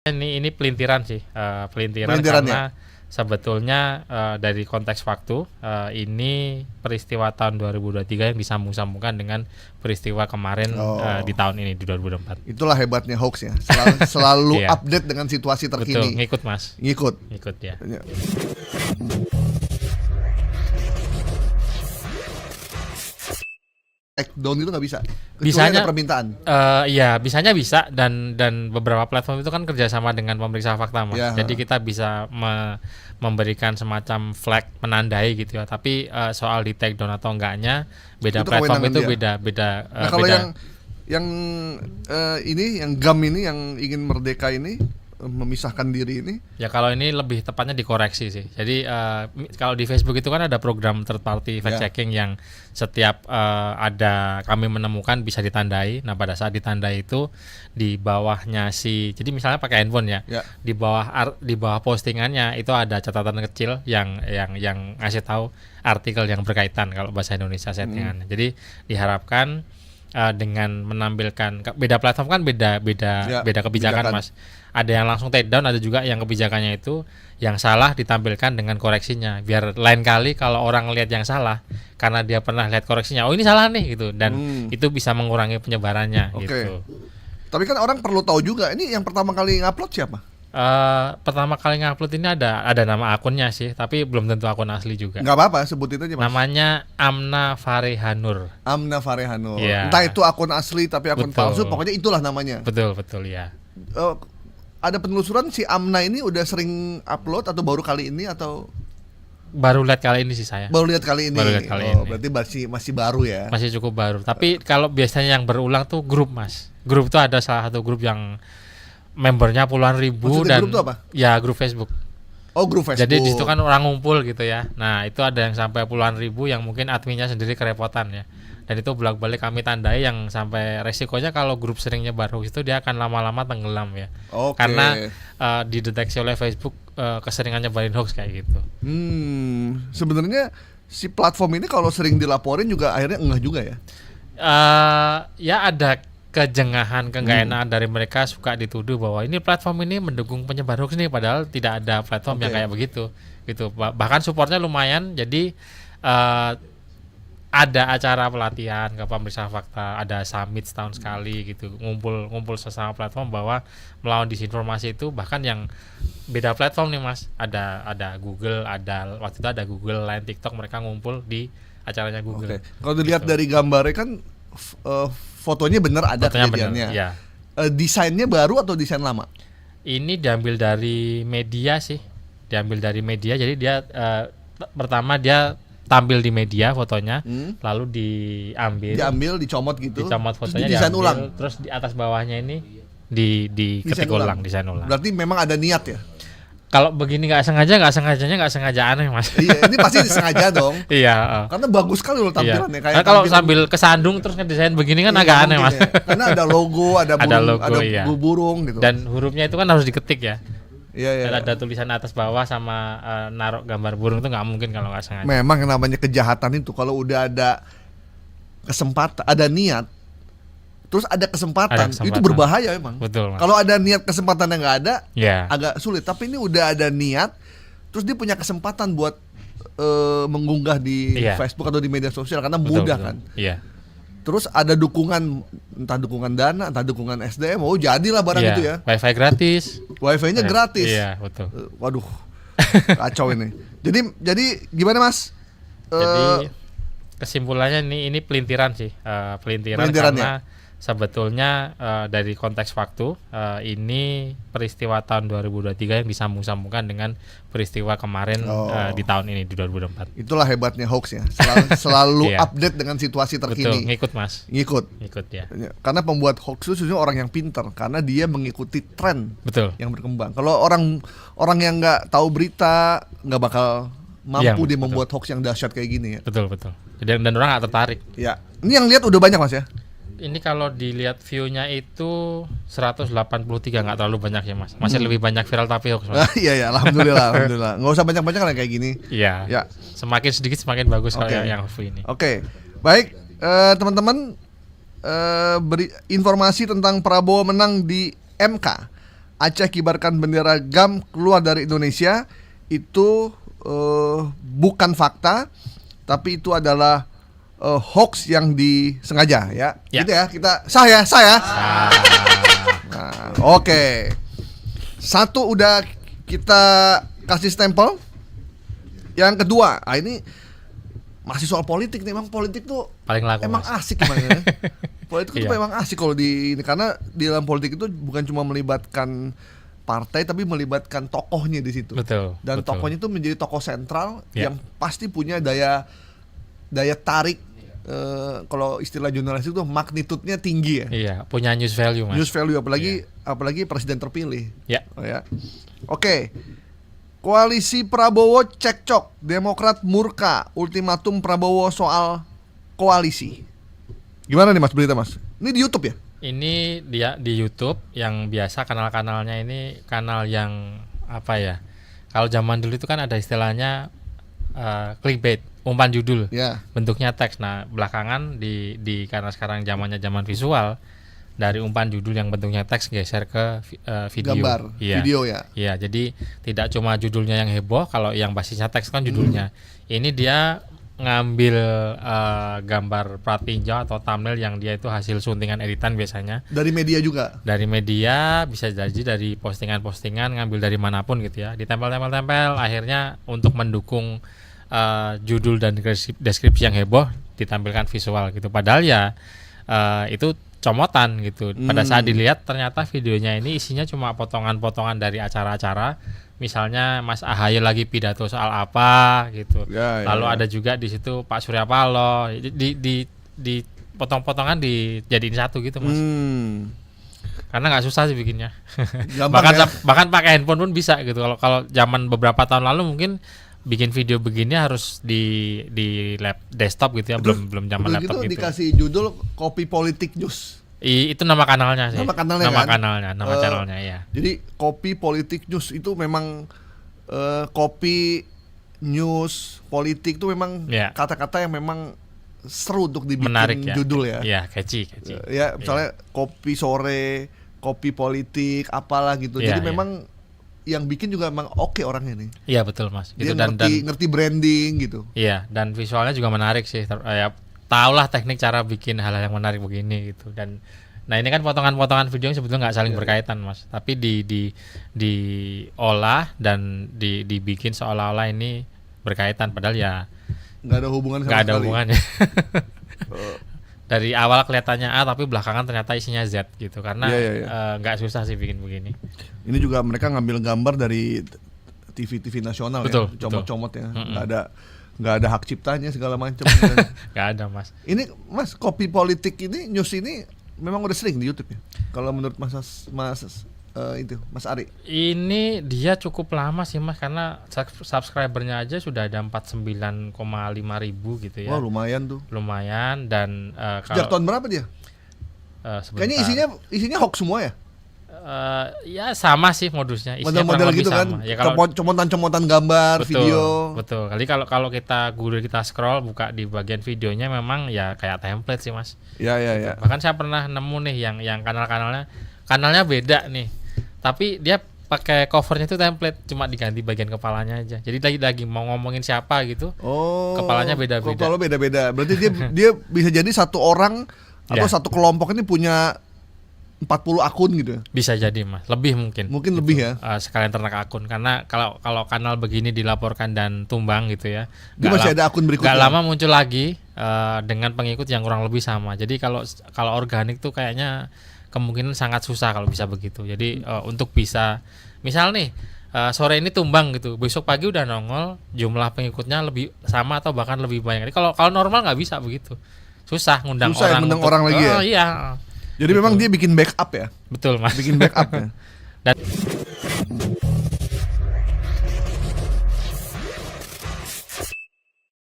Ini pelintiran sih, pelintiran Pelintiran karena sebetulnya dari konteks waktu ini peristiwa tahun 2023 yang disambung-sambungkan dengan peristiwa kemarin di tahun ini di 2024. Itulah hebatnya hoax ya. Selalu Iya. update dengan situasi Betul, terkini. ngikut Mas. Ngikut. Ngikut ya. Take down itu nggak bisa. Kecuali Bisanya ada permintaan. Iya, bisanya bisa dan beberapa platform itu kan kerjasama dengan pemeriksa fakta Mas. Ya. Jadi kita bisa memberikan semacam flag penandai gitu ya. Tapi soal di take down atau enggaknya beda Itu platform kewenangan itu dia. beda. Nah kalau beda. yang ini, yang GAM ini, yang ingin merdeka ini, memisahkan diri ini, Ya kalau ini lebih tepatnya dikoreksi sih. Jadi kalau di Facebook itu kan ada program third party fact checking yang setiap ada kami menemukan bisa ditandai. Nah pada saat ditandai itu di bawahnya jadi misalnya pakai handphone ya, di bawah postingannya itu ada catatan kecil yang ngasih tahu artikel yang berkaitan kalau bahasa Indonesia settingan. Jadi diharapkan dengan menampilkan beda platform kan beda kebijakan Mas. Ada yang langsung take down, ada juga yang kebijakannya itu yang salah ditampilkan dengan koreksinya. Biar lain kali kalau orang lihat yang salah karena dia pernah lihat koreksinya, oh ini salah nih gitu, dan itu bisa mengurangi penyebarannya gitu. Tapi kan orang perlu tahu juga ini yang pertama kali ngupload siapa? Pertama kali ngupload ini ada nama akunnya sih, tapi belum tentu akun asli juga. Nggak apa-apa, sebutin aja Mas. Namanya Amna Farehanur. Amna Farehanur. Ya. Entah itu akun asli tapi akun palsu, pokoknya itulah namanya. Betul ya. Ada penelusuran si Amna ini udah sering upload atau baru kali ini atau? Baru lihat kali ini sih saya. Baru lihat kali ini. Ini. Berarti masih baru ya. Masih cukup baru. Tapi kalau biasanya yang berulang tuh grup Mas. Grup tuh ada salah satu grup yang membernya puluhan ribu. Maksudnya dan grup itu apa? Ya grup Facebook. Oh, grup Facebook. Jadi di situ kan orang ngumpul gitu ya. Nah itu ada yang sampai puluhan ribu yang mungkin adminnya sendiri kerepotan ya. Dan itu bolak-balik kami tandai yang sampai resikonya kalau grup sering nyebar hoax itu dia akan lama-lama tenggelam ya. Karena dideteksi oleh Facebook keseringan nyebarin hoax kayak gitu. Sebenarnya si platform ini kalau sering dilaporin juga akhirnya enggak juga ya? Ya ada kejengahan, keenggak dari mereka, suka dituduh bahwa ini platform ini mendukung penyebar hoax nih, padahal tidak ada platform yang kayak begitu gitu. Bahkan supportnya lumayan. Jadi ada acara pelatihan ke pemeriksa fakta, ada summit setahun sekali gitu, ngumpul sesama platform bahwa melawan disinformasi itu. Bahkan yang beda platform nih Mas, ada Google, waktu itu ada Google, lain TikTok, mereka ngumpul di acaranya Google. Kalau dilihat dari gambarnya kan fotonya bener ada kejadiannya. Ya. Desainnya baru atau desain lama? Ini diambil dari media sih, jadi dia pertama dia tampil di media fotonya, lalu diambil, dicomot gitu, dicomot fotonya, terus desain ulang, terus di atas bawahnya ini diketik ulang, desain ulang. Berarti memang ada niat ya? Kalau begini nggak sengaja aneh Mas. Iya, ini pasti disengaja dong. Iya. Karena bagus sekali loh tampilannya. Kayak kalau sambil kesandung terus ngedesain begini kan agak aneh Mas. Ya. Karena ada logo, ada burung gitu. Dan hurufnya itu kan harus diketik ya. Iya. Dan ada tulisan atas bawah sama naruh gambar burung, itu nggak mungkin kalau nggak sengaja. Memang yang namanya kejahatan itu kalau udah ada kesempatan, ada niat, terus ada kesempatan. Itu berbahaya memang. Betul Mas. Kalau ada niat, kesempatan yang nggak ada, agak sulit. Tapi ini udah ada niat, terus dia punya kesempatan buat mengunggah di Facebook atau di media sosial karena mudah kan. Iya. Terus ada dukungan, entah dukungan dana, entah dukungan SDM, jadilah barang itu ya. Wifi gratis. Wifi-nya gratis. Iya, betul. Waduh, kacau ini. Jadi gimana Mas? Jadi kesimpulannya ini pelintiran sih, pelintiran karena sebetulnya dari konteks waktu ini peristiwa tahun 2023 yang disambung-sambungkan dengan peristiwa kemarin di tahun ini di 2024. Itulah hebatnya hoax ya. Selalu update dengan situasi terkini. Betul, ngikut Mas. Ngikut ya. Karena pembuat hoax itu sebenarnya orang yang pintar karena dia mengikuti tren yang berkembang. Kalau orang yang nggak tahu berita nggak bakal mampu dia membuat hoax yang dahsyat kayak gini ya. Betul. Dan orang nggak tertarik. Ya. Ini yang lihat udah banyak Mas ya. Ini kalau dilihat view-nya itu 183, nggak terlalu banyak ya Mas. Masih lebih banyak viral tapi hoax Mas. Iya, alhamdulillah. Nggak usah banyak-banyak lah kayak gini. Iya. Semakin sedikit semakin bagus kalau yang hoax ini. Baik, teman-teman, beri informasi tentang Prabowo menang di MK. Aceh kibarkan bendera GAM keluar dari Indonesia itu bukan fakta, tapi itu adalah hoax yang disengaja ya. Gitu ya, kita sah ya. Nah, oke. Satu udah kita kasih stempel. Yang kedua, ini masih soal politik nih. Emang politik tuh paling laku, emang Mas. asik gimana ya? Politik itu memang asik kalau di ini, karena di dalam politik itu bukan cuma melibatkan partai tapi melibatkan tokohnya di situ. Betul. Dan tokohnya itu menjadi tokoh sentral yang pasti punya daya tarik. Kalau istilah jurnalis itu magnitudenya tinggi ya. Iya, punya news value, Mas. News value apalagi presiden terpilih. Ya. Oke. Koalisi Prabowo cekcok, Demokrat murka, ultimatum Prabowo soal koalisi. Gimana nih Mas berita Mas? Ini di YouTube ya? Ini dia di YouTube yang biasa kanal-kanalnya ini kanal yang apa ya? Kalau zaman dulu itu kan ada istilahnya clickbait, umpan judul, bentuknya teks. Nah belakangan di karena sekarang zamannya zaman visual, dari umpan judul yang bentuknya teks geser ke video, gambar, video ya. Iya, jadi tidak cuma judulnya yang heboh, kalau yang basisnya teks kan judulnya. Ini dia ngambil gambar pratinjau atau thumbnail yang dia itu hasil suntingan editan biasanya. Dari media juga. Dari media, bisa jadi dari postingan-postingan, ngambil dari manapun gitu ya. Ditempel-tempel, akhirnya untuk mendukung judul dan deskripsi yang heboh ditampilkan visual gitu. Padahal ya itu comotan gitu. Pada saat dilihat ternyata videonya ini isinya cuma potongan-potongan dari acara-acara. Misalnya Mas AHY lagi pidato soal apa gitu. Lalu ada juga di situ Pak Surya Paloh. Di potong-potongan dijadiin satu gitu, Mas. Karena nggak susah sih bikinnya. bahkan pakai handphone pun bisa gitu. Kalau zaman beberapa tahun lalu mungkin bikin video begini harus di desktop gitu ya. Belum zaman laptop gitu. Dikasih judul Kopi Politik News. Itu nama kanalnya sih. Nama channelnya ya. Jadi Kopi Politik News itu memang kopi news politik itu memang kata-kata yang memang seru untuk dibikin menarik, judul ya. Iya, catchy. Ya, misalnya kopi sore, kopi politik, apalah gitu. Jadi memang yang bikin juga memang oke orangnya nih. Iya betul Mas. Dia ngerti branding gitu. Iya, dan visualnya juga menarik sih. Tahulah teknik cara bikin hal-hal yang menarik begini gitu. Dan nah ini kan potongan-potongan video yang sebetulnya nggak saling berkaitan Mas, tapi diolah dan dibikin seolah-olah ini berkaitan, padahal ya nggak ada hubungan sama sekali. Nggak ada hubungannya. Dari awal kelihatannya A tapi belakangan ternyata isinya Z gitu, karena nggak susah sih bikin begini. Ini juga mereka ngambil gambar dari TV nasional. Betul, ya, comot-comot ya, nggak ada hak ciptanya segala macam. Nggak ada Mas. Ini Mas, Kopi Politik ini news ini memang udah sering di YouTube ya. Kalau menurut Mas Ari. Ini dia cukup lama sih Mas, karena subscribernya aja sudah ada 49,5 ribu gitu ya. Wah lumayan tuh. Lumayan, dan sejak tahun berapa dia? Kayaknya isinya hoax semua ya. Ya sama sih modusnya, model gitu kan, ya, comotan gambar, video. Betul. Kali kalau kita scroll buka di bagian videonya memang ya kayak template sih Mas. Ya. Bahkan saya pernah nemu nih yang kanalnya beda nih, tapi dia pakai covernya itu template, cuma diganti bagian kepalanya aja. Jadi lagi mau ngomongin siapa gitu, kepalanya beda-beda. Kalau beda-beda, berarti dia bisa jadi satu orang atau satu kelompok ini punya 40 akun gitu. Bisa jadi Mas, lebih mungkin gitu. Lebih ya. Sekalian ternak akun, karena kalau kanal begini dilaporkan dan tumbang gitu ya, masih ada akun berikutnya. Gak lama muncul lagi dengan pengikut yang kurang lebih sama. Jadi kalau organik tuh kayaknya kemungkinan sangat susah kalau bisa begitu. Jadi untuk bisa misal nih sore ini tumbang gitu, besok pagi udah nongol jumlah pengikutnya lebih sama atau bahkan lebih banyak. Jadi kalau normal nggak bisa begitu, susah ngundang orang lagi ya. Iya. Jadi memang dia bikin backup ya. Betul Mas. Bikin backup ya. Dan